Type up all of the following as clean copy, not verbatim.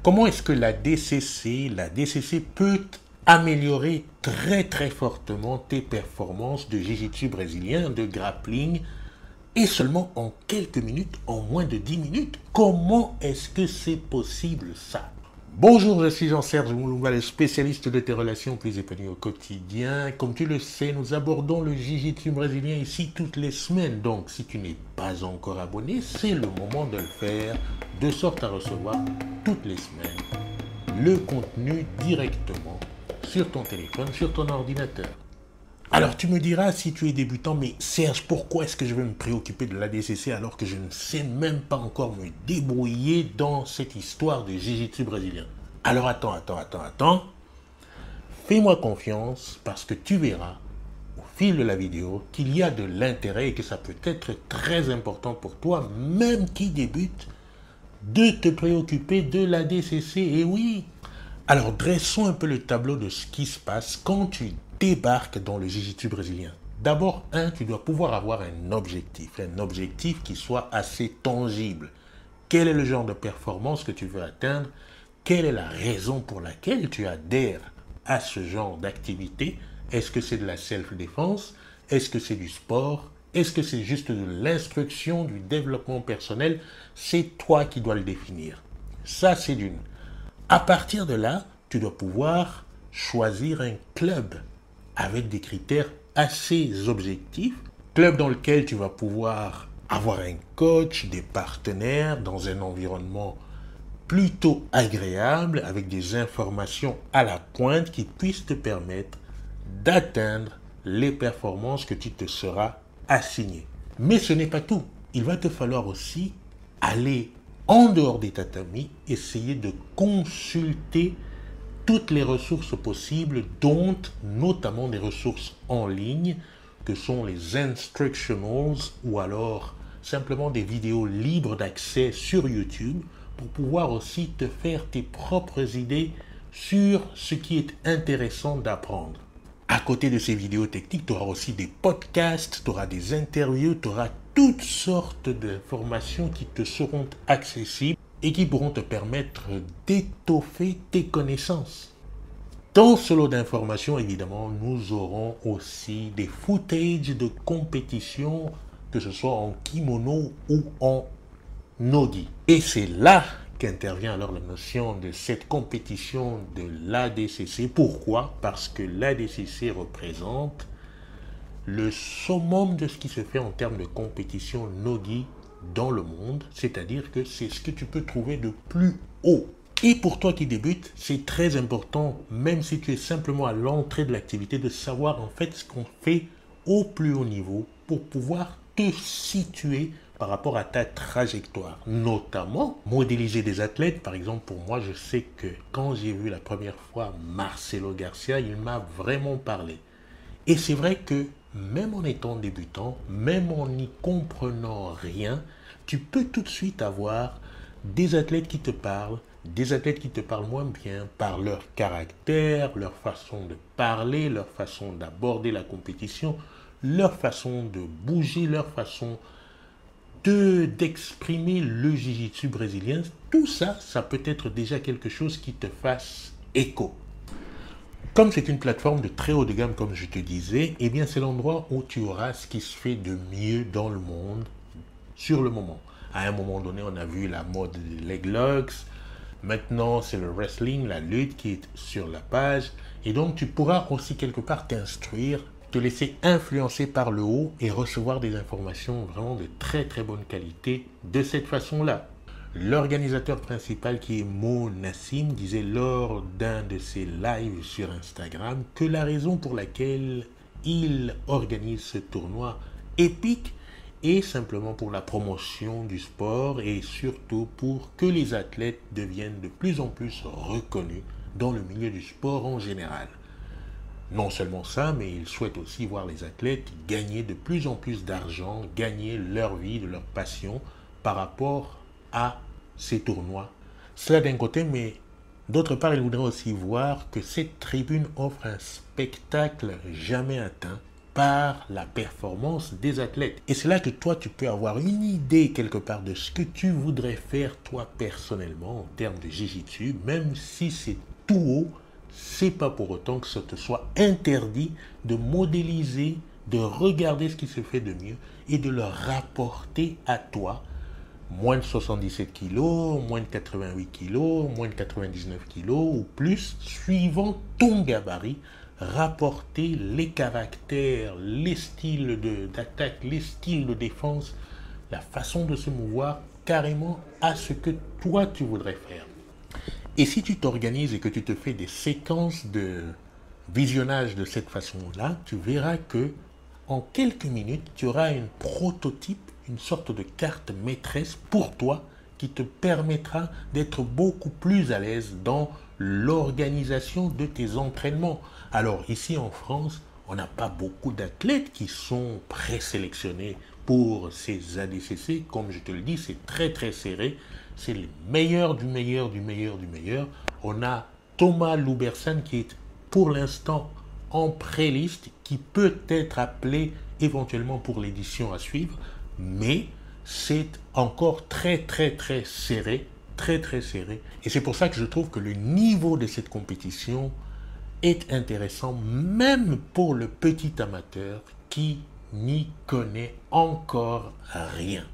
Comment est-ce que la DCC peut améliorer très fortement tes performances de jiu-jitsu brésilien, de grappling, et seulement en quelques minutes, en moins de 10 minutes? Comment est-ce que c'est possible ça? Bonjour, je suis Jean-Serge Moulumba, le spécialiste de tes relations plus épanouies au quotidien. Comme tu le sais, nous abordons le jiu-jitsu brésilien ici toutes les semaines. Donc, si tu n'es pas encore abonné, c'est le moment de le faire, de sorte à recevoir toutes les semaines le contenu directement sur ton téléphone, sur ton ordinateur. Alors tu me diras, si tu es débutant, mais Serge, pourquoi est-ce que je vais me préoccuper de l'ADCC alors que je ne sais même pas encore me débrouiller dans cette histoire de jiu-jitsu brésilien? Alors attends. Fais-moi confiance parce que tu verras au fil de la vidéo qu'il y a de l'intérêt et que ça peut être très important pour toi, même qui débute, de te préoccuper de l'ADCC. Et oui. Alors dressons un peu le tableau de ce qui se passe quand tu débarques dans le jiu-jitsu brésilien. D'abord, tu dois pouvoir avoir un objectif qui soit assez tangible. Quel est le genre de performance que tu veux atteindre? Quelle est la raison pour laquelle tu adhères à ce genre d'activité? Est-ce que c'est de la self-défense? Est-ce que c'est du sport? Est-ce que c'est juste de l'instruction, du développement personnel? C'est toi qui dois le définir. Ça, c'est d'une. À partir de là, tu dois pouvoir choisir un club avec des critères assez objectifs. Club dans lequel tu vas pouvoir avoir un coach, des partenaires dans un environnement plutôt agréable avec des informations à la pointe qui puissent te permettre d'atteindre les performances que tu te seras assignées. Mais ce n'est pas tout. Il va te falloir aussi aller en dehors des tatamis, essayer de consulter toutes les ressources possibles, dont notamment des ressources en ligne, que sont les instructionals ou alors simplement des vidéos libres d'accès sur YouTube pour pouvoir aussi te faire tes propres idées sur ce qui est intéressant d'apprendre. À côté de ces vidéos techniques, tu auras aussi des podcasts, tu auras des interviews, tu auras toutes sortes d'informations qui te seront accessibles et qui pourront te permettre d'étoffer tes connaissances. Dans ce lot d'informations, évidemment, nous aurons aussi des footages de compétition, que ce soit en kimono ou en nogi. Et c'est là qu'intervient alors la notion de cette compétition de l'ADCC. Pourquoi? Parce que l'ADCC représente le summum de ce qui se fait en termes de compétition nogi dans le monde, c'est-à-dire que c'est ce que tu peux trouver de plus haut. Et pour toi qui débutes, c'est très important, même si tu es simplement à l'entrée de l'activité, de savoir en fait ce qu'on fait au plus haut niveau pour pouvoir te situer par rapport à ta trajectoire, notamment modéliser des athlètes. Par exemple, pour moi, je sais que quand j'ai vu la première fois Marcelo Garcia, il m'a vraiment parlé. Et c'est vrai que même en étant débutant, même en n'y comprenant rien, tu peux tout de suite avoir des athlètes qui te parlent, des athlètes qui te parlent moins bien par leur caractère, leur façon de parler, leur façon d'aborder la compétition, leur façon de bouger, leur façon d'exprimer le jiu-jitsu brésilien. Tout ça, ça peut être déjà quelque chose qui te fasse écho. Comme c'est une plateforme de très haut de gamme, comme je te disais, eh bien c'est l'endroit où tu auras ce qui se fait de mieux dans le monde sur le moment. À un moment donné, on a vu la mode des leg locks. Maintenant, c'est le wrestling, la lutte qui est sur la page. Et donc, tu pourras aussi quelque part t'instruire, te laisser influencer par le haut et recevoir des informations vraiment de très bonne qualité de cette façon-là. L'organisateur principal qui est Mo Nassim disait lors d'un de ses lives sur Instagram que la raison pour laquelle il organise ce tournoi épique est simplement pour la promotion du sport et surtout pour que les athlètes deviennent de plus en plus reconnus dans le milieu du sport en général. Non seulement ça, mais il souhaite aussi voir les athlètes gagner de plus en plus d'argent, gagner leur vie, de leur passion par rapport à ces tournois. Cela d'un côté, mais d'autre part, il voudrait aussi voir que cette tribune offre un spectacle jamais atteint par la performance des athlètes. Et c'est là que toi, tu peux avoir une idée quelque part de ce que tu voudrais faire toi personnellement en termes de jiu-jitsu, même si c'est tout haut, c'est pas pour autant que ça te soit interdit de modéliser, de regarder ce qui se fait de mieux et de le rapporter à toi. Moins de 77 kg, moins de 88 kg, moins de 99 kg ou plus, suivant ton gabarit, rapporter les caractères, les styles d'attaque, les styles de défense, la façon de se mouvoir carrément à ce que toi tu voudrais faire. Et si tu t'organises et que tu te fais des séquences de visionnage de cette façon-là, tu verras que en quelques minutes, tu auras un prototype, une sorte de carte maîtresse pour toi qui te permettra d'être beaucoup plus à l'aise dans l'organisation de tes entraînements. Alors ici en France, on n'a pas beaucoup d'athlètes qui sont présélectionnés pour ces ADCC. Comme je te le dis, c'est très très serré. C'est le meilleur du meilleur du meilleur du meilleur. On a Thomas Loubersan qui est pour l'instant en pré-liste, qui peut être appelé éventuellement pour l'édition à suivre, mais c'est encore très très très serré, très très serré. Et c'est pour ça que je trouve que le niveau de cette compétition est intéressant, même pour le petit amateur qui n'y connaît encore rien.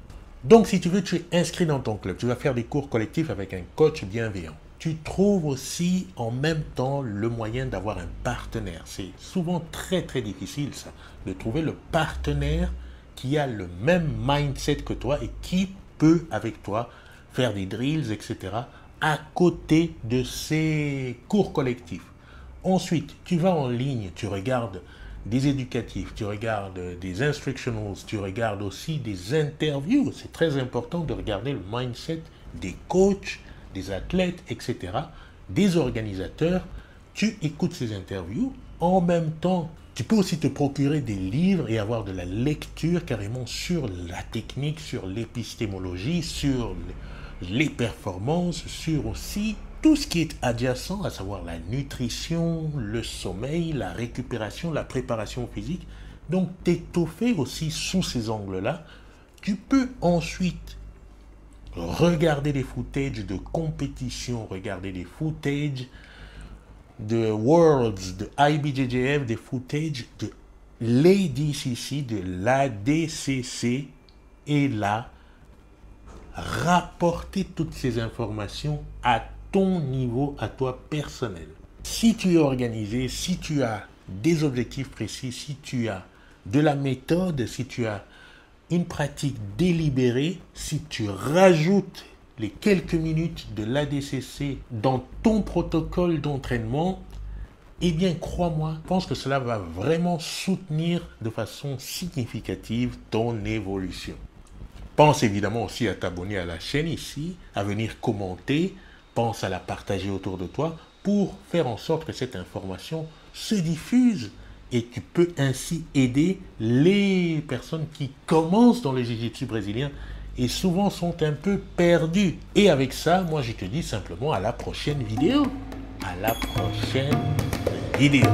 Donc si tu veux, tu es inscrit dans ton club, tu vas faire des cours collectifs avec un coach bienveillant. Tu trouves aussi en même temps le moyen d'avoir un partenaire. C'est souvent très très difficile ça, de trouver le partenaire qui a le même mindset que toi et qui peut avec toi faire des drills, etc. à côté de ces cours collectifs. Ensuite, tu vas en ligne, tu regardes des éducatifs, tu regardes des instructionals, tu regardes aussi des interviews. C'est très important de regarder le mindset des coachs, des athlètes, etc., des organisateurs. Tu écoutes ces interviews. En même temps, tu peux aussi te procurer des livres et avoir de la lecture carrément sur la technique, sur l'épistémologie, sur les performances, sur aussi tout ce qui est adjacent, à savoir la nutrition, le sommeil, la récupération, la préparation physique. Donc, t'étoffer aussi sous ces angles-là. Tu peux ensuite regarder des footages de compétition, regarder des footages de Worlds, de IBJJF, des footages de l'ADCC, de l'ADCC, et là, rapporter toutes ces informations à ton niveau, à toi personnel. Si tu es organisé, si tu as des objectifs précis, si tu as de la méthode, si tu as une pratique délibérée, si tu rajoutes les quelques minutes de l'ADCC dans ton protocole d'entraînement, eh bien, crois-moi, je pense que cela va vraiment soutenir de façon significative ton évolution. Pense évidemment aussi à t'abonner à la chaîne ici, à venir commenter, pense à la partager autour de toi pour faire en sorte que cette information se diffuse. Et tu peux ainsi aider les personnes qui commencent dans le jiu-jitsu brésilien et souvent sont un peu perdues. Et avec ça, moi je te dis simplement à la prochaine vidéo. À la prochaine vidéo.